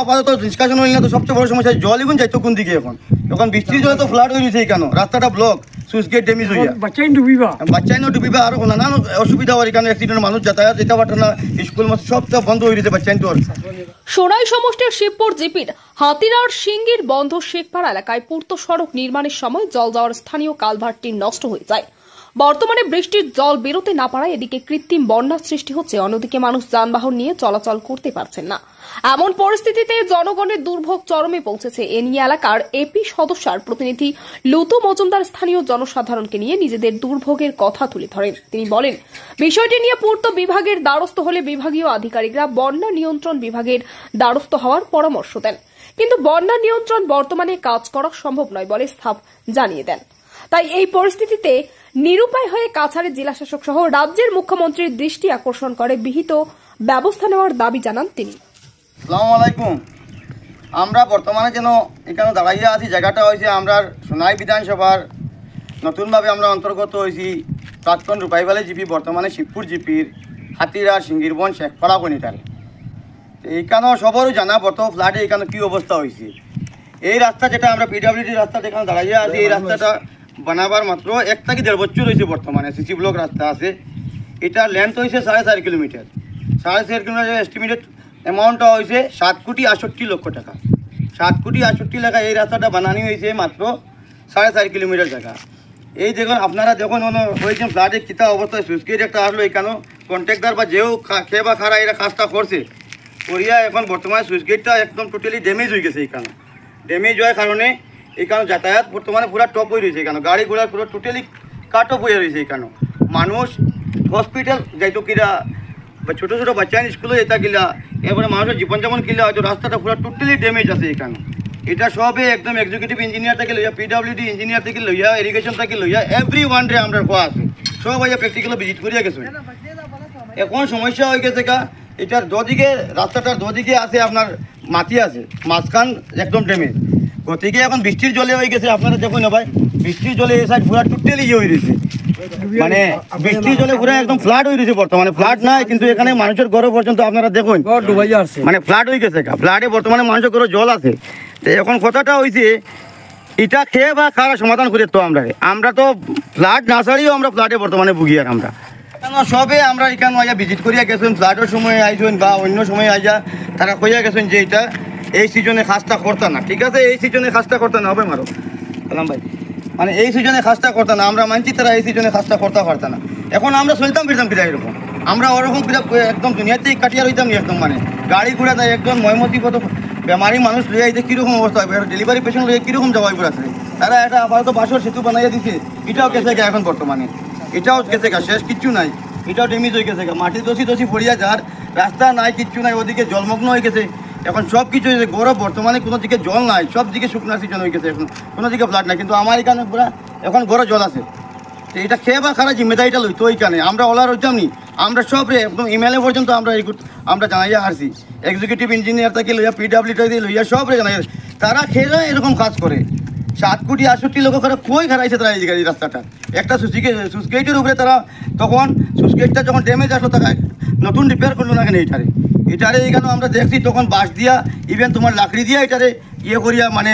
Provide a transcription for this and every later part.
আপাতত ডিসকাশন হইল না, তো সবচেয়ে বড় সমস্যা জল এখন যাইতো কোন দিকে এখন বৃষ্টির জলে তো ফ্লাড হয়ে গেছে, কেন রাস্তাটা ব্লক, সুইচ গেট ড্যামেজ হইয়া বাচ্চাই না ডুবিবা, আরো নানান অসুবিধা হয়, এখানে অ্যাক্সিডেন্ট, মানুষ যাতায়াত যেতে পারে না, স্কুল সব বন্ধ হয়ে গেছে বাচ্চাই তো। সোনাই সমষ্টির শিবপুর জিপির হাতিরার সিঙ্গির বন্ধ শেখপাড়া এলাকায় পূর্ত সড়ক নির্মাণের সময় জল যাওয়ার স্থানীয় কালভার্টটি নষ্ট হয়ে যায়। বর্তমানে বৃষ্টির জল বেরোতে না পারায় এদিকে কৃত্রিম বন্যার সৃষ্টি হচ্ছে, অন্যদিকে মানুষ যানবাহন নিয়ে চলাচল করতে পারছেন না। এমন পরিস্থিতিতে জনগণের দুর্ভোগ চরমে পৌঁছেছে। এ নিয়ে এলাকার এপি সদস্যার প্রতিনিধি লুতু মজুমদার স্থানীয় জনসাধারণকে নিয়ে নিজেদের দুর্ভোগের কথা তুলে ধরেন। তিনি বলেন, বিষয়টি নিয়ে পূর্ত বিভাগের দ্বারস্থ হলে বিভাগীয় আধিকারিকরা বন্যা নিয়ন্ত্রণ বিভাগের দ্বারস্থ হওয়ার পরামর্শ দেন, কিন্তু বন্যা নিয়ন্ত্রণ বর্তমানে কাজ করা সম্ভব নয় বলে স্থাপ জানিয়ে দেন। তাই এই পরিস্থিতিতে নিরুপায় হয়ে কাছাড়ের জেলাশাসক সহ রাজ্যের মুখ্যমন্ত্রীর দৃষ্টি আকর্ষণ করে বিহিত ব্যবস্থা নেওয়ার দাবি জানান তিনি। আসসালামু আলাইকুম। আমরা বর্তমানে যেন এখানে দাঁড়াইয়া আছি, জায়গাটা হয়েছে আমরা সোনাই বিধানসভার নতুনভাবে আমরা অন্তর্গত হয়েছি প্রাক্তন রূপাইবালী জিপি, বর্তমানে শিবপুর জিপির হাতিরা সিঙ্গিরবন শেখপাড়া কনিটারে। এইখানেও সবারও জানা বর্ত ফ্লাডে এখানে কী অবস্থা হয়েছে। এই রাস্তা যেটা আমরা পিডাব্লিউডি রাস্তা এখানে দাঁড়াইয়া আছি, এই রাস্তাটা বানাবার মাত্র 1 থেকে 1.5 বছর হয়েছে। বর্তমানে সিসি ব্লক রাস্তা আছে, এটার লেন্থ হয়েছে 4.5 কিলোমিটার। 4.5 কিলোমিটার এস্টিমেটেড অ্যামাউন্টটা হয়েছে 7,68,00,000 টাকা। 7,68,00,000 টাকা এই রাস্তাটা বানানি হয়েছে মাত্র 4.5 কিলোমিটার জায়গা। এই দেখুন আপনারা যখন হয়েছে ফ্লাডে কিতা অবস্থায় সুইচগেট একটা আসলো, এখানেও কন্ট্রাক্টর বা যেও খেয়ে বা খারা এরা কাজটা করছে করিয়া এখন বর্তমানে সুইচগেটটা একদম টোটালি ড্যামেজ হয়ে গেছে। এখানে ড্যামেজ হওয়ার কারণে এখানে যাতায়াত বর্তমানে পুরো টপ হয়ে রয়েছে। এখানে গাড়ি ঘোড়া পুরো টোটালি কাট অফ হয়ে রয়েছে। এখানে মানুষ হসপিটাল যাইতো কিনা বা ছোটো ছোটো বাচ্চা স্কুলে যেতা কিনা, এরপরে মানুষের জীবনযাপন কিনা হয়তো রাস্তাটা পুরো টোটালি ড্যামেজ আছে। এখানে এটা সবে একদম এক্সিকিউটিভ ইঞ্জিনিয়ার থেকে লইয়া, পিডাব্লিউডি ইঞ্জিনিয়ার থেকে লইয়া, ইরিগেশন থেকে লইয়া এভরি ওয়ান রে আমরা কোয়া আছে, সব আইয়া প্র্যাকটিক্যাল ভিজিট করিয়া গেছে। এখন সমস্যা হয়ে গেছে কা, এটার দুদিকে রাস্তাটার দুদিকে আছে আপনার মাটি আছে, মাঝখান একদম ড্যামেজ। গতিকে এখন বৃষ্টির জলে হয়ে গেছে, আপনারা দেখুন না ভাই, বৃষ্টির জলে এই সাইড পুরো টোটালি হয়ে রয়েছে, মানে বৃষ্টির জলে পুরো একদম ফ্লাড হয়ে রয়েছে। বর্তমানে ফ্লাড নাই, কিন্তু এখানে মানুষের ঘর পর্যন্ত আপনারা দেখুন মানে ফ্লাড হয়ে গেছে। ফ্লাডে বর্তমানে মানুষের ঘরে জল আছে। তো এখন কথাটা হয়েছে এটা খেয়ে বা খারা সমাধান করে তো আমরা তো ফ্লাড না ছাড়িও আমরা ফ্লাডে বর্তমানে ভুগি। আর আমরা সবে আমরা এখানে আইয়া ভিজিট করিয়া গেছেন, ফ্লাডের সময় আইসেন বা অন্য সময় আইয়া তারা কইয়া গেছেন যে এটা এই সিজনে কাজটা করতাম না। ঠিক আছে, এই সিজনে কাজটা করতে না হবে মারো সালাম ভাই, মানে এই সিজনে কাজটা করতাম না, আমরা মানছি তারা এই সিজনে কাজটা করতে পারতাম না। এখন আমরা চলতাম ফিরতাম কিনা এরকম, আমরা ওরকম একদম দুনিয়াতেই কাটিয়া রইতাম নি একদম, মানে গাড়ি ঘোড়া দেয় একদম ময়মতি কত বেমারি মানুষ লইয়া এই কীরকম অবস্থা হবে, ডেলিভারি পেশেন্ট লইয়া কীরকম যাওয়া ঘুরে আসলে। তারা এটা আপাতত বাসর সেতু বানাইয়া দিছে, এটাও গেছে গা এখন বর্তমানে, এটাও গেছে গা, শেষ কিচ্ছু নাই, এটাও ড্যামেজ হয়ে গেছে গা, মাটি দোষী পড়িয়া যার রাস্তা নাই, কিচ্ছু নাই, ওদিকে জলমগ্ন হয়ে গেছে। এখন সব কিছু হয়েছে গরম, বর্তমানে কোনো দিকে জল নাই, সব দিকে শুকনা সিজন হয়ে গেছে, এখন কোনো দিকে ফ্লাড নাই, কিন্তু আমার এখানে পুরা এখন গরম জল আছে। তো এটা খেয়ে বা খারাপ জিম্মেদারিটা লইতো ওইখানে, আমরা ওলার হইতাম নি, আমরা সব রে একদম ইমেলে পর্যন্ত আমরা জানাইয়া আসছি, এক্সিকিউটিভ ইঞ্জিনিয়ার থেকে লইয়া, পিডাব্লিউডি থেকে লইয়া সব রে জানাই, তারা খেয়ে এরকম কাজ করে। 7,68,00,000 খারাপ কই খারাইছে তারা এই রাস্তাটা, একটা সুইচগেটের উপরে তারা তখন সুইচগেটটা যখন ড্যামেজ আসলো তারা নতুন রিপেয়ার করলো না কেন এটারে এখানে আমরা দেখছি তখন বাঁশ দিয়া ইভেন তোমার লাকড়ি দিয়া এটারে ইয়ে করিয়া মানে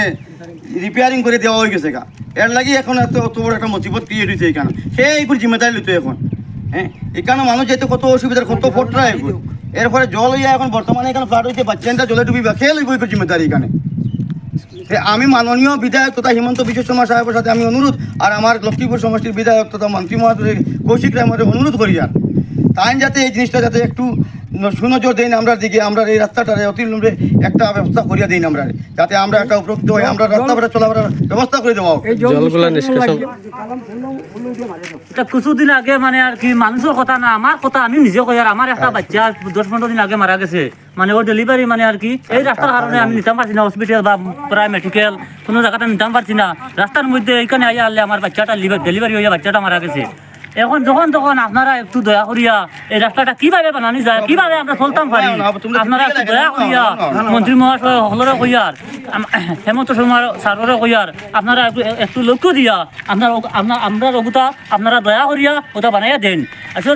রিপেয়ারিং করে দেওয়া হয়ে গেছে গা। এর লাগি এখন অত বড় একটা মুসিবত ক্রিয়েট হয়েছে এখানে, সে এইগুলো জিম্মেদারি লইতো এখন। হ্যাঁ, এখানে মানুষ যেতে কত অসুবিধার, কত ফোটরা এগুলো, এরপরে জল হইয়া এখন বর্তমানে এখানে ফ্লাড হয়েছে, বাচ্চাটা জলে ডুবিবা, খেয়ে লইব এগুলো জিম্মেদারি এখানে। আমি মাননীয় বিধায়ক তথা হিমন্ত বিশ্ব শর্মা সাহেবের সাথে আমি অনুরোধ, আর আমার লক্ষ্মীপুর সমষ্টির বিধায়ক তথা মন্ত্রী মহোদয় কৌশিক রায় মহোদয় অনুরোধ করি আর তাই যাতে এই জিনিসটা যাতে একটু সুনজর দেন আমরা দিকে, আমরা এই রাস্তাটা অতিলম্বে একটা ব্যবস্থা করিয়া দিন আমরা, যাতে আমরা একটা উপকৃত হই, আমরা রাস্তাঘাটে চলাফেরার ব্যবস্থা করে দেওয়া। এটা কিছুদিন আগে মানে আর কি মানুষের কথা না, আমার কথা আমি নিজে কই, আর আমার একটা বাচ্চা 10-15 দিন আগে মারা গেছে, মানে ওর ডেলিভারি মানে আর কি এই রাস্তার কারণে আমি নিতাম পারছি না, হসপিটাল বা প্রায় মেডিকেল কোনো জায়গাতে নিতাম পারছি না, রাস্তার মধ্যে এইখানে আইয়া আনলে আমার বাচ্চাটা ডেলিভারি হইয়া বাচ্চাটা মারা গেছে। এখন যখন আপনারা একটু দয়া করিয়া এই রাস্তাটা কিভাবে বানানি যায়, কিভাবে আমরা চলতাম পারি, আপনারা একটু দয়া করিয়া মন্ত্রী মহাশয় সকলরে কইয়ার, হেমন্ত শর্মা স্যাররে কইয়ার, আপনারা একটু লক্ষ্য দিয়া আমরা ওগুতা আপনারা দয়া করিয়া ওটা বানাইয়া দেন। আসলে